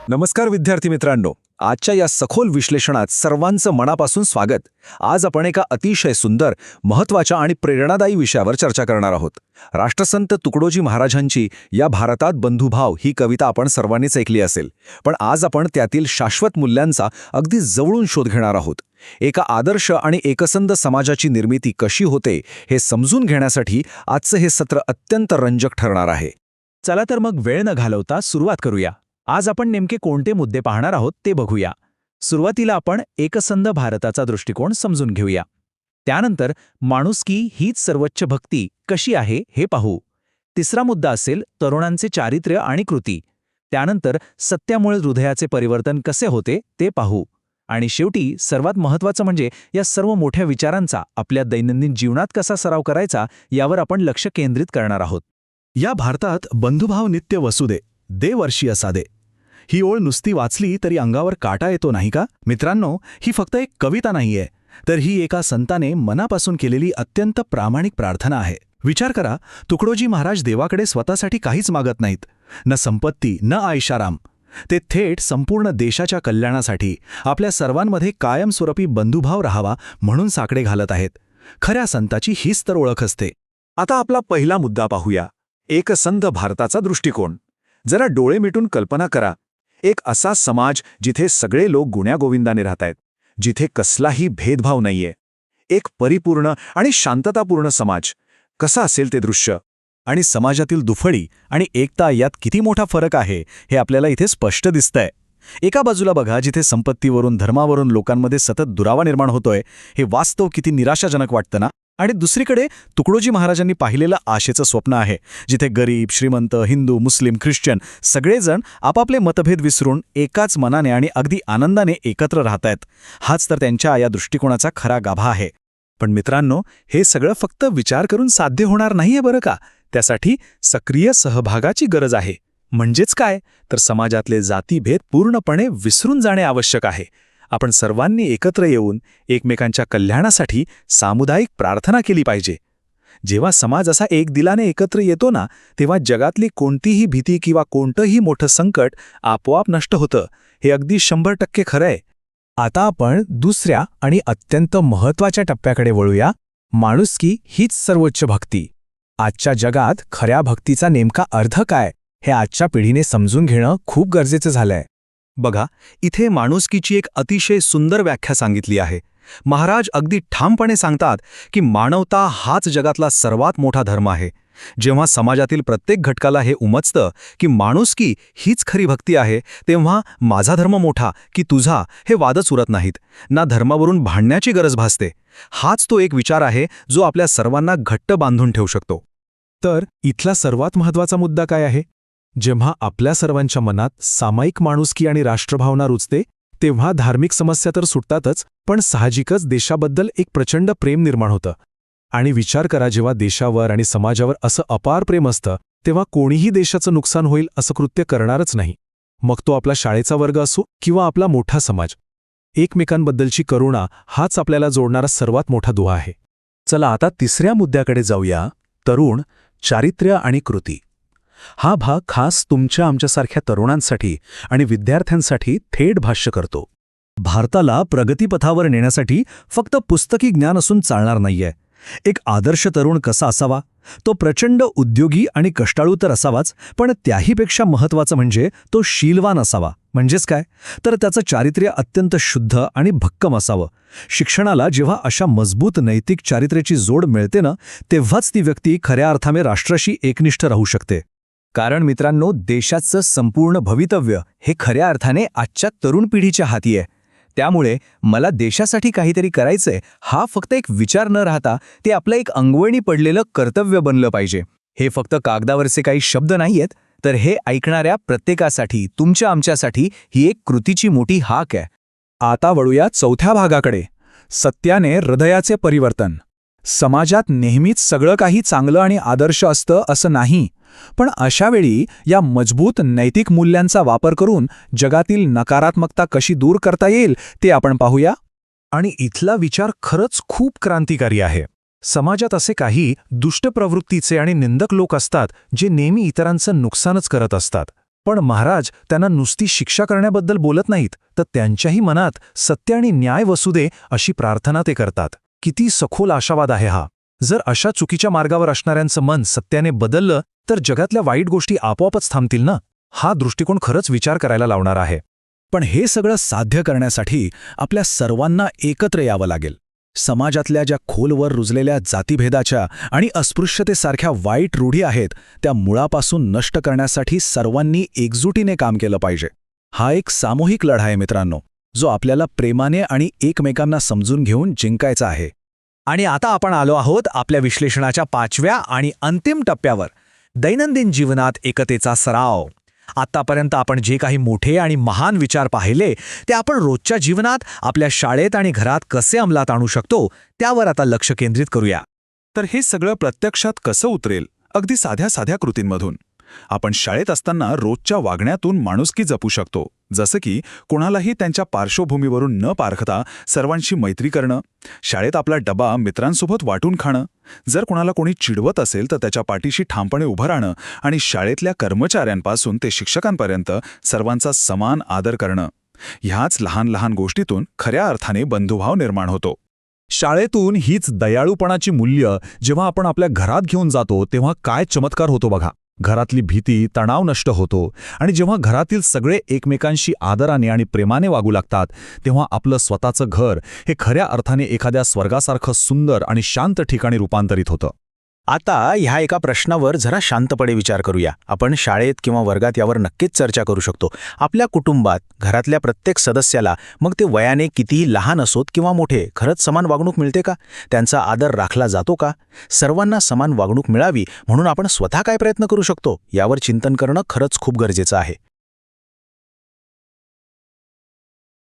नमस्कार विद्यार्थी मित्रांनो, आजच्या या सखोल विश्लेषणात सर्वांचं मनापासून स्वागत। आज आपण एका अतिशय सुंदर, महत्त्वाच्या आणि प्रेरणादायी विषयावर चर्चा करणार आहोत। राष्ट्रसंत तुकडोजी महाराजांची या भारतात बंधुभाव ही कविता आपण सर्वांनीच ऐकली असेल, पण आज आपण त्यातील शाश्वत मूल्यांचा अगदी जवळून शोध घेणार आहोत। एका आदर्श आणि एकसंध समाजाची निर्मिती कशी होते हे समजून घेण्यासाठी आजचं हे सत्र अत्यंत रंजक ठरणार आहे। चला तर मग वेळ न घालवता सुरुवात करूया। आज आपण नेमके कोणते मुद्दे पाहणार आहोत ते बघूया। सुरुवातीला आपण एकसंध भारताचा दृष्टिकोन समजून घेऊया। त्यानंतर माणुसकी हीच सर्वोच्च भक्ती कशी आहे हे पाहू। तिसरा मुद्दा असेल तरुणांचे चारित्र्य आणि कृती। त्यानंतर सत्यामुळे हृदयाचे परिवर्तन कसे होते ते पाहू। आणि शेवटी सर्वात महत्त्वाचं म्हणजे या सर्व मोठ्या विचारांचा आपल्या दैनंदिन जीवनात कसा सराव करायचा यावर आपण लक्ष केंद्रित करणार आहोत। या भारतात बंधुभाव नित्य वसुदे, देवर्षी असादे, ही ओळ नुसती वाचली तरी अंगावर काटा येतो नाही का? मित्रांनो, ही फक्त एक कविता नाहीये, तर ही एका संताने मनापासून केलेली अत्यंत प्रामाणिक प्रार्थना आहे। विचार करा, तुकडोजी महाराज देवाकडे स्वतःसाठी काहीच मागत नाहीत, न संपत्ती न ऐशाराम। ते थेट संपूर्ण देशाच्या कल्याणासाठी आपल्या सर्वांमध्ये कायमस्वरूपी बंधुभाव राहावा म्हणून साकडे घालत आहेत। खऱ्या संताची हीच तर ओळख असते। आता आपला पहिला मुद्दा पाहूया, एकसंध भारताचा दृष्टिकोन। जरा डोळे मिटून कल्पना करा, एक असा समाज जिथे सगळे लोक गुण्यागोविंदाने राहतायत, जिथे कसलाही भेदभाव नाहीये, एक परिपूर्ण आणि शांततापूर्ण समाज। कसा असेल ते दृश्य? आणि समाजातील दुफळी आणि एकता यात किती मोठा फरक आहे हे आपल्याला इथे स्पष्ट दिसतंय। एका बाजूला बघा, जिथे संपत्तीवरून धर्मावरून लोकांमध्ये सतत दुरावा निर्माण होतोय, हे वास्तव किती निराशाजनक वाटतं ना। आणि दुसरीकडे तुकडोजी महाराजांनी पाहिलेलं आशेचं स्वप्न आहे, जिथे गरीब, श्रीमंत, हिंदू, मुस्लिम, ख्रिश्चन सगळेजण आपापले मतभेद विसरून एकाच मनाने आणि अगदी आनंदाने एकत्र राहतायत। हाच तर त्यांच्या या दृष्टिकोनाचा खरा गाभा आहे। पण मित्रांनो, हे सगळं फक्त विचार करून साध्य होणार नाहीये बरं का। त्यासाठी सक्रिय सहभागाची गरज आहे। म्हणजेच काय, तर समाजातले जातीभेद पूर्णपणे विसरून जाणे आवश्यक आहे। आपण सर्वांनी एकत्र येऊन एकमेकांच्या कल्याणासाठी सामुदायिक प्रार्थना केली पाहिजे। जेव्हा समाज असा एक दिलाने एकत्र येतो ना, तेव्हा जगातली कोणतीही भीती किंवा कोणतंही मोठं संकट आपोआप नष्ट होतं। हे अगदी 100% खरं आहे। आता आपण दुसऱ्या आणि अत्यंत महत्त्वाच्या टप्प्याकडे वळूया, माणुसकी हीच सर्वोच्च भक्ती। आजच्या जगात खऱ्या भक्तीचा नेमका अर्थ काय हे आजच्या पिढीने समजून घेणं खूप गरजेचं झालंय। बघा, इथे माणुसकीची एक अतिशय सुंदर व्याख्या सांगितली आहे। महाराज अगदी ठामपणे सांगतात की मानवता हाच जगातला सर्वात मोठा धर्म आहे। जेव्हा समाजातील प्रत्येक घटकाला हे उमजतं की माणुसकी हीच खरी भक्ती आहे, तेव्हा माझा धर्म मोठा की तुझा हे वादच उरत नाहीत, ना धर्मावरून भांडण्याची गरज भासते। हाच तो एक विचार आहे जो आपल्या सर्वांना घट्ट बांधून ठेवू शकतो। तर इथला सर्वात महत्त्वाचा मुद्दा काय आहे? जेव्हा आपल्या सर्वांच्या मनात सामायिक माणुसकी आणि राष्ट्रभावना रुजते, तेव्हा धार्मिक समस्या तर सुटतातच, पण साहजिकच देशाबद्दल एक प्रचंड प्रेम निर्माण होतं। आणि विचार करा, जेव्हा देशावर आणि समाजावर असं अपार प्रेम असतं, तेव्हा कोणीही देशाचं नुकसान होईल असं कृत्य करणारच नाही। मग तो आपला शाळेचा वर्ग असो किंवा आपला मोठा समाज। एकमेकांबद्दलची करुणा हाच आपल्याला जोडणारा सर्वात मोठा दुवा आहे। चला आता तिसऱ्या मुद्द्याकडे जाऊया, तरुण, चारित्र्य आणि कृती। हा भाग खास तुमच्या आमच्यासारख्या तरुणांसाठी आणि विद्यार्थ्यांसाठी थेट भाष्य करतो। भारताला प्रगतीपथावर नेण्यासाठी फक्त पुस्तकी ज्ञान असून चालणार नाहीये। एक आदर्श तरुण कसा असावा? तो प्रचंड उद्योगी आणि कष्टाळू तर असावाच, पण त्याहीपेक्षा महत्त्वाचं म्हणजे तो शीलवान असावा। म्हणजेच काय, तर त्याचं चारित्र्य अत्यंत शुद्ध आणि भक्कम असावं। शिक्षणाला जेव्हा अशा मजबूत नैतिक चारित्र्याची जोड मिळते ना, तेव्हाच ती व्यक्ती खऱ्या अर्थाने राष्ट्राशी एकनिष्ठ राहू शकते। कारण मित्रांनो, देशाचं संपूर्ण भवितव्य हे खऱ्या अर्थाने आजच्या तरुण पिढीच्या हाती आहे। त्यामुळे मला देशासाठी काहीतरी करायचंय हा फक्त एक विचार न राहता ते आपलं एक अंगवळणी पडलेलं कर्तव्य बनलं पाहिजे। हे फक्त कागदावरचे काही शब्द नाहीयेत, तर हे ऐकणाऱ्या प्रत्येकासाठी, तुमच्या आमच्यासाठी ही एक कृतीची मोठी हाक आहे। आता वळूया चौथ्या भागाकडे, सत्याने हृदयाचे परिवर्तन। समाजात नेहमीच सगळं काही चांगलं आणि आदर्श असतं असं नाही, पण अशावेळी या मजबूत नैतिक मूल्यांचा वापर करून जगातील नकारात्मकता कशी दूर करता येईल ते आपण पाहूया। आणि इथला विचार खरंच खूप क्रांतिकारी आहे। समाजात असे काही दुष्ट प्रवृत्तीचे आणि निंदक लोक असतात जे नेहमी इतरांचं नुकसानच करत असतात। पण महाराज त्यांना नुसती शिक्षा करण्याबद्दल बोलत नाहीत, तर त्यांच्याही मनात सत्य आणि न्याय वसू दे अशी प्रार्थना ते करतात. किती सखोल आशावाद आहे हा. जर अशा चुकीच्या मार्गावर असणाऱ्यांचं मन सत्याने बदललं तर जगातल्या वाईट गोष्टी आपोआपच थांबतील ना. हा दृष्टिकोन खरंच विचार करायला लावणार आहे. पण हे सगळं साध्य करण्यासाठी आपल्या सर्वांना एकत्र यावं लागेल. समाजातल्या ज्या खोलवर रुजलेल्या जातीभेदाच्या आणि अस्पृश्यतेसारख्या वाईट रूढी आहेत त्या मुळापासून नष्ट करण्यासाठी सर्वांनी एकजुटीने काम केलं पाहिजे. हा एक सामूहिक लढा आहे मित्रांनो, जो आपल्याला प्रेमाने आणि एकमेकांना समजून घेऊन जिंकायचा आहे. आणि आता आपण आलो आहोत आपल्या विश्लेषणाच्या 5व्या आणि अंतिम टप्प्यावर, दैनंदिन जीवनात एकतेचा सराव. आतापर्यंत आपण जे काही मोठे आणि महान विचार पाहिले ते आपण रोजच्या जीवनात, आपल्या शाळेत आणि घरात कसे अंमलात आणू शकतो त्यावर आता लक्ष केंद्रित करूया. तर हे सगळं प्रत्यक्षात कसं उतरेल? अगदी साध्या साध्या कृतींमधून. आपण शाळेत असताना रोजच्या वागण्यातून माणुसकी जपू शकतो. जसं की कोणालाही त्यांच्या पार्श्वभूमीवरून न पारखता सर्वांशी मैत्री करणं, शाळेत आपला डबा मित्रांसोबत वाटून खाणं, जर कोणाला कोणी चिडवत असेल तर त्याच्या पाठीशी ठामपणे उभं राहणं आणि शाळेतल्या कर्मचाऱ्यांपासून ते शिक्षकांपर्यंत सर्वांचा समान आदर करणं. ह्याच लहान लहान गोष्टीतून खऱ्या अर्थाने बंधुभाव निर्माण होतो. शाळेतून हीच दयाळूपणाची मूल्य जेव्हा आपण आपल्या घरात घेऊन जातो तेव्हा काय चमत्कार होतो बघा. घरातली भीती, तणाव नष्ट होतो आणि जेव्हा घरातील सगळे एकमेकांशी आदराने आणि प्रेमाने वागू लागतात तेव्हा आपलं स्वतःचं घर हे खऱ्या अर्थाने एखाद्या स्वर्गासारखं सुंदर आणि शांत ठिकाणी रूपांतरित होतं. आता ह्या एका प्रश्नावर जरा शांतपणे विचार करूया. आपण शाळेत किंवा वर्गात यावर नक्कीच चर्चा करू शकतो. आपल्या कुटुंबात, घरातल्या प्रत्येक सदस्याला, मग ते वयाने कितीही लहान असोत किंवा मोठे, खरंच समान वागणूक मिळते का? त्यांचा आदर राखला जातो का? सर्वांना समान वागणूक मिळावी म्हणून आपण स्वतः काय प्रयत्न करू शकतो यावर चिंतन करणं खरंच खूप गरजेचं आहे.